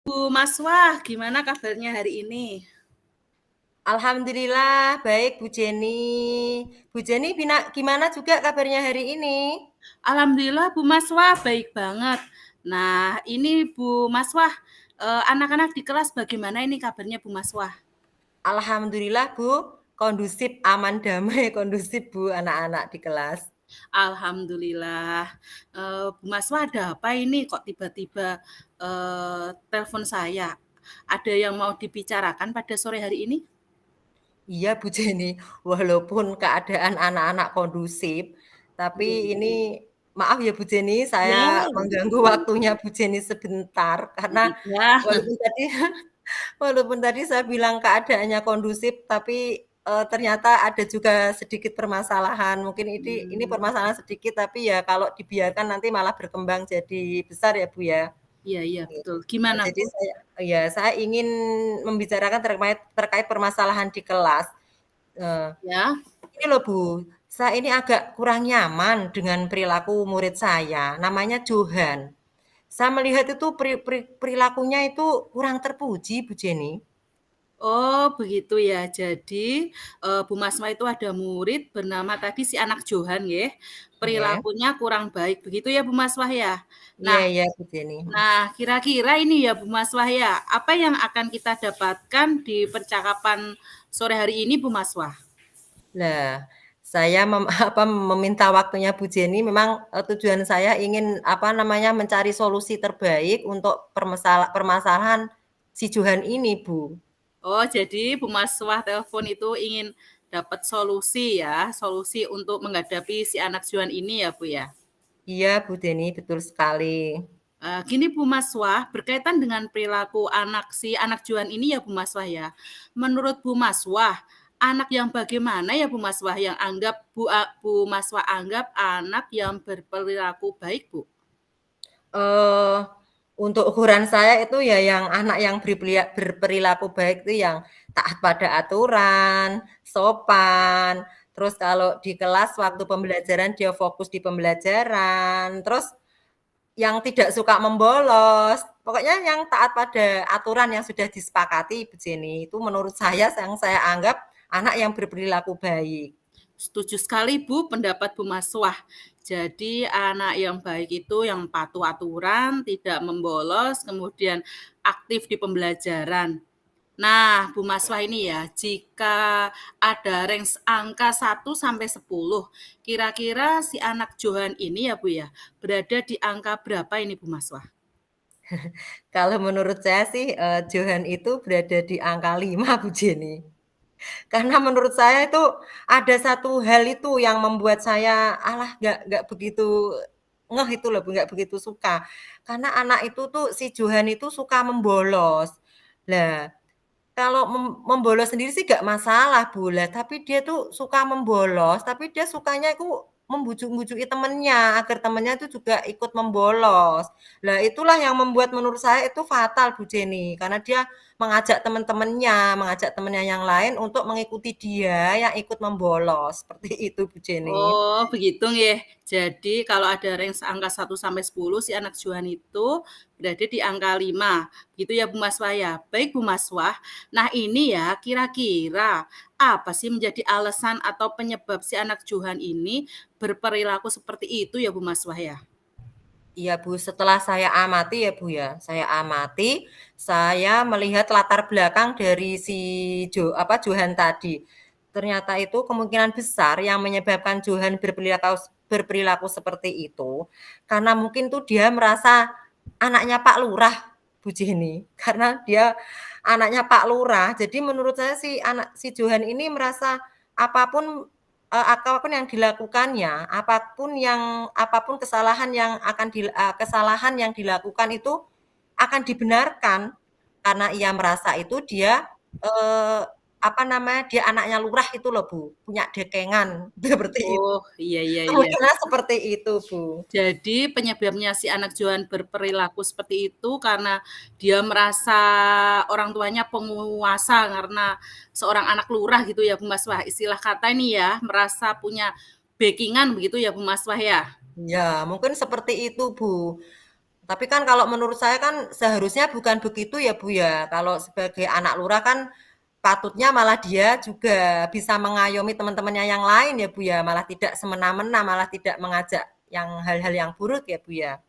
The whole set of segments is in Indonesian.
Bu Maswah, gimana kabarnya hari ini? Alhamdulillah baik Bu Jenny. Bu Jenny gimana juga kabarnya hari ini? Alhamdulillah Bu Maswah baik banget. Nah, ini Bu Maswah, anak-anak di kelas bagaimana ini kabarnya Bu Maswah? Alhamdulillah Bu, kondusif, aman, damai, kondusif Bu anak-anak di kelas. Alhamdulillah. Bu Maswah ada apa ini kok tiba-tiba telepon saya? Ada yang mau dibicarakan pada sore hari ini? Iya Bu Jenny, walaupun keadaan anak-anak kondusif, tapi ini maaf ya Bu Jenny, saya Ya, mengganggu waktunya Bu Jenny sebentar karena ya, walaupun tadi walaupun tadi saya bilang keadaannya kondusif, tapi ternyata ada juga sedikit permasalahan. Mungkin ini permasalahan sedikit, tapi ya kalau dibiarkan nanti malah berkembang jadi besar ya Bu ya. iya, iya, betul. Gimana Jadi Bu? saya ingin membicarakan terkait permasalahan di kelas. Eh, Ya, ini loh Bu, saya ini agak kurang nyaman dengan perilaku murid saya, namanya Johan. Saya melihat itu perilakunya itu kurang terpuji, Bu Jenny. oh, begitu ya. Jadi, Bu Masma itu ada murid bernama tadi si anak Johan nggih, Ya, perilakunya kurang baik, begitu ya Bu Maswah ya? iya Nah iya Bu Jenny. nah, kira-kira ini ya Bu Maswah ya, apa yang akan kita dapatkan di percakapan sore hari ini Bu Maswah? Nah, saya meminta waktunya Bu Jenny memang, tujuan saya ingin, mencari solusi terbaik untuk permasalahan si Johan ini, Bu. Oh, jadi Bu Maswah telepon itu ingin dapat solusi ya, solusi untuk menghadapi si anak Johan ini ya Bu ya? Iya, Bu Jenny, betul sekali. Gini Bu Maswah, berkaitan dengan perilaku si anak Juan ini ya Bu Maswah ya. Menurut Bu Maswah, anak yang bagaimana ya Bu Maswah yang anggap Bu Maswah anggap anak yang berperilaku baik Bu? Eee, untuk ukuran saya itu ya yang anak yang berperilaku baik itu yang taat pada aturan, sopan, terus kalau di kelas waktu pembelajaran dia fokus di pembelajaran, terus yang tidak suka membolos, pokoknya yang taat pada aturan yang sudah disepakati Bu Jenny, itu menurut saya yang saya anggap anak yang berperilaku baik. Setuju sekali Bu pendapat Bu Maswah. Jadi anak yang baik itu yang patuh aturan, tidak membolos, kemudian aktif di pembelajaran. Nah, Bu Maswah ini ya, jika ada range angka 1 sampai 10, kira-kira si anak Johan ini ya Bu ya, berada di angka berapa ini Bu Maswah? Kalau menurut saya sih, Johan itu berada di angka 5 Bu Jenny. Karena menurut saya itu ada satu hal itu yang membuat saya, alah nggak begitu ngeh itu loh, nggak begitu suka. Karena anak itu tuh, si Johan itu suka membolos. Lah, kalau membolos sendiri sih nggak masalah, Bu, lah tapi dia tuh suka membolos, tapi dia sukanya itu membujuk-bujuki temennya, agar temennya itu juga ikut membolos. Lah itulah yang membuat menurut saya itu fatal, Bu Jenny, karena dia mengajak temennya yang lain untuk mengikuti dia yang ikut membolos, seperti itu, Bu Jenny. Oh, begitu nggih. Jadi kalau ada range angka 1 sampai 10, si anak Johan itu berada di angka 5. Gitu ya Bu Maswah ya. Baik Bu Maswah. Nah, ini ya kira-kira apa sih menjadi alasan atau penyebab si anak Johan ini berperilaku seperti itu ya Bu Maswah ya? Iya, Bu, setelah saya amati ya, Bu, ya, saya amati, saya melihat latar belakang dari si Johan tadi. Ternyata itu kemungkinan besar yang menyebabkan Johan berperilaku seperti itu, karena mungkin tuh dia merasa anaknya Pak Lurah, Bu Jenny, karena dia anaknya Pak Lurah. Jadi menurut saya si Johan ini merasa apapun apapun yang dilakukannya, apapun kesalahan yang dilakukan itu akan dibenarkan, karena ia merasa itu dia, eee, dia anaknya lurah itu loh, Bu, punya dekengan, seperti itu. Oh, iya, iya, iya. Kemungkinan seperti itu, Bu. Jadi penyebabnya si anak Johan berperilaku seperti itu karena dia merasa orang tuanya penguasa karena seorang anak lurah gitu ya Bu Maswah. Istilah kata ini ya, merasa punya backingan begitu ya Bu Maswah ya. Ya, mungkin seperti itu, Bu. Tapi kan kalau menurut saya kan seharusnya bukan begitu ya Bu ya. Kalau sebagai anak lurah kan patutnya malah dia juga bisa mengayomi teman-temannya yang lain ya Bu ya. Malah tidak semena-mena, malah tidak mengajak yang hal-hal yang buruk ya Bu ya.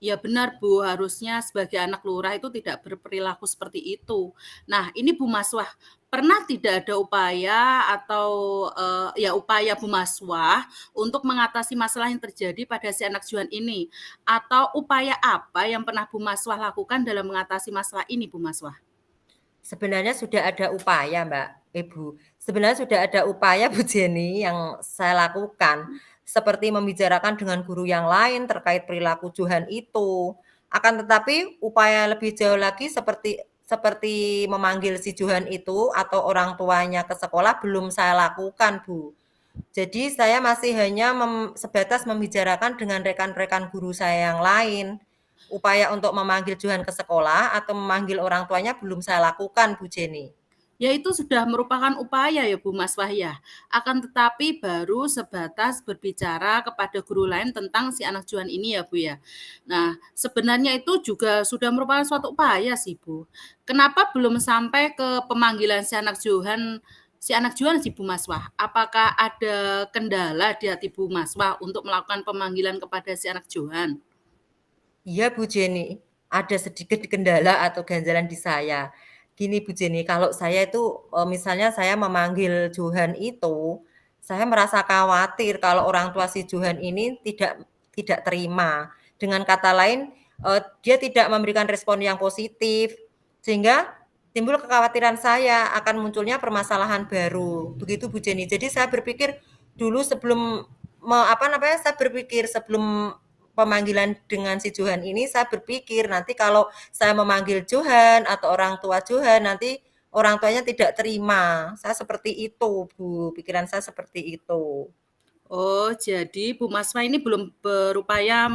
Ya benar Bu, harusnya sebagai anak lurah itu tidak berperilaku seperti itu. Nah, ini Bu Maswah, pernah tidak ada upaya atau ya upaya Bu Maswah untuk mengatasi masalah yang terjadi pada si anak Juan ini? Atau upaya apa yang pernah Bu Maswah lakukan dalam mengatasi masalah ini Bu Maswah? Sebenarnya sudah ada upaya, Mbak, Ibu. Sebenarnya sudah ada upaya Bu Jenny yang saya lakukan, seperti membicarakan dengan guru yang lain terkait perilaku Johan itu. Akan tetapi upaya lebih jauh lagi seperti seperti memanggil si Johan itu atau orang tuanya ke sekolah belum saya lakukan, Bu. Jadi saya masih hanya sebatas membicarakan dengan rekan-rekan guru saya yang lain. Upaya untuk memanggil Johan ke sekolah atau memanggil orang tuanya belum saya lakukan, Bu Jenny. Ya itu sudah merupakan upaya ya Bu Mas Wahya. Akan tetapi baru sebatas berbicara kepada guru lain tentang si anak Juan ini ya Bu ya. Nah, sebenarnya itu juga sudah merupakan suatu upaya sih Bu. Kenapa belum sampai ke pemanggilan si anak Juan si Bu Maswah? Apakah ada kendala di hati Bu Maswah untuk melakukan pemanggilan kepada si anak Juan? Iya Bu Jenny, ada sedikit kendala atau ganjalan di saya. Gini Bu Jenny, kalau saya itu misalnya saya memanggil Johan itu, saya merasa khawatir kalau orang tua si Johan ini tidak terima. Dengan kata lain, dia tidak memberikan respon yang positif, sehingga timbul kekhawatiran saya akan munculnya permasalahan baru. Begitu Bu Jenny. Jadi saya berpikir dulu sebelum saya berpikir sebelum pemanggilan dengan si Johan ini saya berpikir nanti kalau saya memanggil Johan atau orang tua Johan nanti orang tuanya tidak terima. Saya seperti itu, Bu. Pikiran saya seperti itu. Oh, jadi Bu Masma ini belum berupaya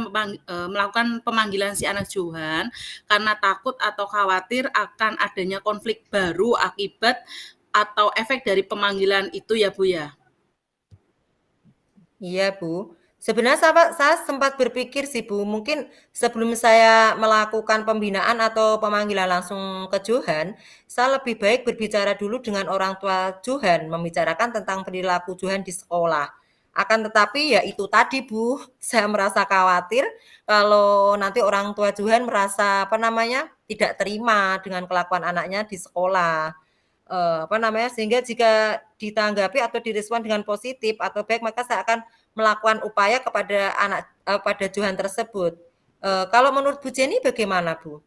melakukan pemanggilan si anak Johan karena takut atau khawatir akan adanya konflik baru akibat atau efek dari pemanggilan itu ya Bu ya? Iya, Bu. Sebenarnya saya sempat berpikir sih, Bu, mungkin sebelum saya melakukan pembinaan atau pemanggilan langsung ke Johan, saya lebih baik berbicara dulu dengan orang tua Johan, membicarakan tentang perilaku Johan di sekolah. Akan tetapi ya itu tadi, Bu, saya merasa khawatir kalau nanti orang tua Johan merasa tidak terima dengan kelakuan anaknya di sekolah. Sehingga jika ditanggapi atau direspon dengan positif atau baik, maka saya akan melakukan upaya pada Johan tersebut. Kalau menurut Bu Jenny bagaimana, Bu?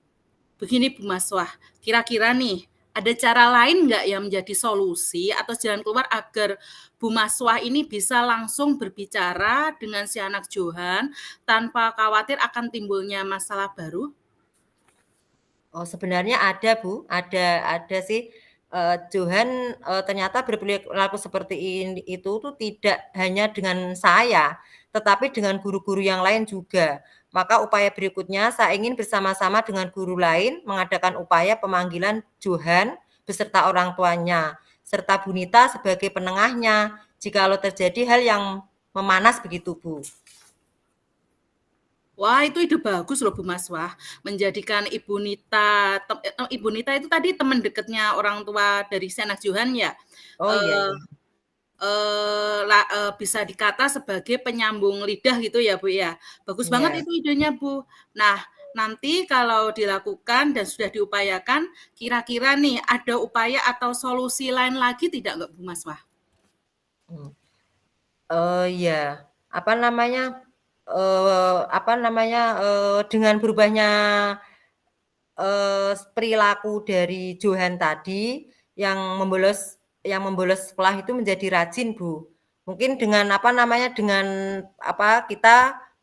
Begini Bu Maswah, kira-kira nih ada cara lain nggak yang menjadi solusi atau jalan keluar agar Bu Maswah ini bisa langsung berbicara dengan si anak Johan tanpa khawatir akan timbulnya masalah baru? Oh, sebenarnya ada, Bu, ada sih, Johan, ternyata berperilaku seperti itu tuh tidak hanya dengan saya, tetapi dengan guru-guru yang lain juga. Maka upaya berikutnya saya ingin bersama-sama dengan guru lain mengadakan upaya pemanggilan Johan beserta orang tuanya, serta Bunita sebagai penengahnya jikalau terjadi hal yang memanas begitu, Bu. Wah, itu ide bagus loh Bu Maswah, menjadikan Ibu Nita itu tadi teman dekatnya orang tua dari si anak Johan ya? Oh, iya, Eee iya. Bisa dikata sebagai penyambung lidah gitu ya, Bu, ya. Bagus banget Iya. itu idenya, Bu. Nah, nanti kalau dilakukan dan sudah diupayakan, kira-kira nih ada upaya atau solusi lain lagi tidak nggak, Bu Maswah? Mmm. Oh, iya. Apa namanya, dengan berubahnya, perilaku dari Johan tadi yang membolos sekolah itu menjadi rajin, Bu. Mungkin kita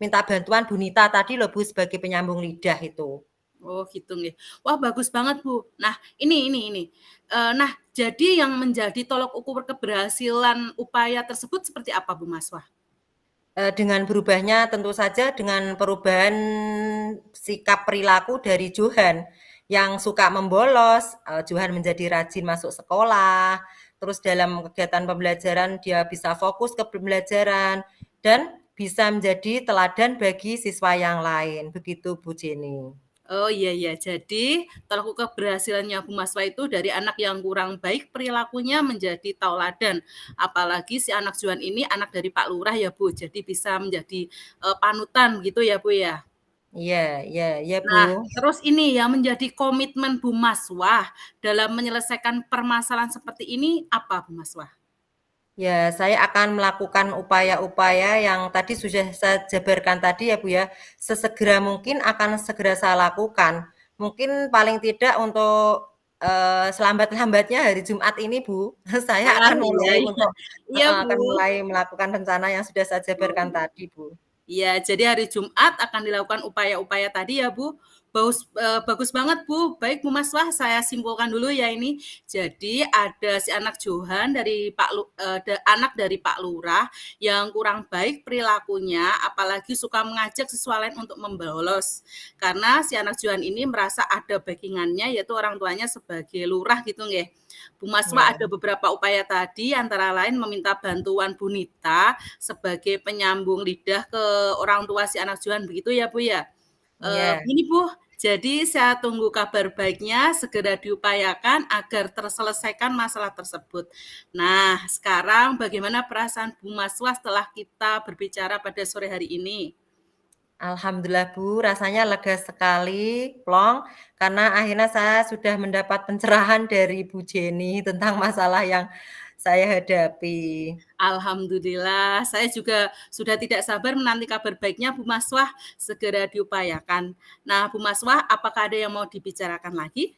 minta bantuan Bunita tadi loh, Bu, sebagai penyambung lidah itu. Oh, gitu nggih. Wah, bagus banget, Bu. Nah, ini. Nah, jadi yang menjadi tolok ukur keberhasilan upaya tersebut seperti apa, Bu Maswah? Dengan berubahnya tentu saja dengan perubahan sikap perilaku dari Johan, yang suka membolos, Johan menjadi rajin masuk sekolah, terus dalam kegiatan pembelajaran dia bisa fokus ke pembelajaran, dan bisa menjadi teladan bagi siswa yang lain, begitu Bu Jenny. Oh, iya iya. Jadi, tolak ukur keberhasilannya Bu Maswa itu dari anak yang kurang baik perilakunya menjadi tauladan. Apalagi si anak Juan ini anak dari Pak Lurah ya, Bu. Jadi bisa menjadi, panutan gitu ya, Bu, ya? Iya iya iya, Bu. Nah, terus ini yang menjadi komitmen Bu Maswah dalam menyelesaikan permasalahan seperti ini apa, Bu Maswah? Ya, saya akan melakukan upaya-upaya yang tadi sudah saya jabarkan tadi ya, Bu, ya. Sesegera mungkin akan segera saya lakukan. Mungkin paling tidak untuk, selambat-lambatnya hari Jumat ini, Bu, saya Ah, akan iya mulai iya. untuk Iya, Bu. akan mulai melakukan rencana yang sudah saya jabarkan tadi, Bu. Iya, jadi hari Jumat akan dilakukan upaya-upaya tadi ya, Bu. Bagus banget, Bu. Baik, Bu Maswah, saya simpulkan dulu ya ini. Jadi ada si anak Johan dari anak dari Pak Lurah yang kurang baik perilakunya, apalagi suka mengajak siswa lain untuk membolos. Karena si anak Johan ini merasa ada backingannya, yaitu orang tuanya sebagai lurah gitu nggih. Bu Maswah Ya, ada beberapa upaya tadi, antara lain meminta bantuan Bu Nita sebagai penyambung lidah ke orang tua si anak Johan begitu ya, Bu, ya? iya. Begini, Bu, jadi saya tunggu kabar baiknya segera diupayakan agar terselesaikan masalah tersebut. Nah, sekarang bagaimana perasaan Bu Maswah setelah kita berbicara pada sore hari ini? Alhamdulillah Bu, rasanya lega sekali, plong, karena akhirnya saya sudah mendapat pencerahan dari Bu Jenny tentang masalah yang saya hadapi. Alhamdulillah, saya juga sudah tidak sabar menanti kabar baiknya Bu Maswah segera diupayakan. Nah, Bu Maswah, apakah ada yang mau dibicarakan lagi?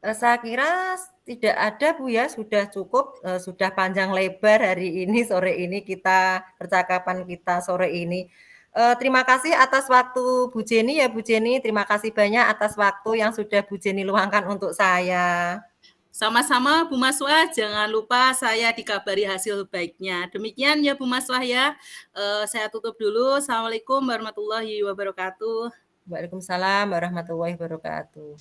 Saya kira tidak ada Bu ya, sudah cukup, sudah panjang lebar hari ini, sore ini percakapan kita sore ini. Terima kasih atas waktu Bu Jenny ya Bu Jenny, terima kasih banyak atas waktu yang sudah Bu Jenny luangkan untuk saya. Sama-sama Bu Maswah, jangan lupa saya dikabari hasil baiknya. Demikian ya Bu Maswah ya. Saya tutup dulu. Assalamualaikum warahmatullahi wabarakatuh. Waalaikumsalam warahmatullahi wabarakatuh.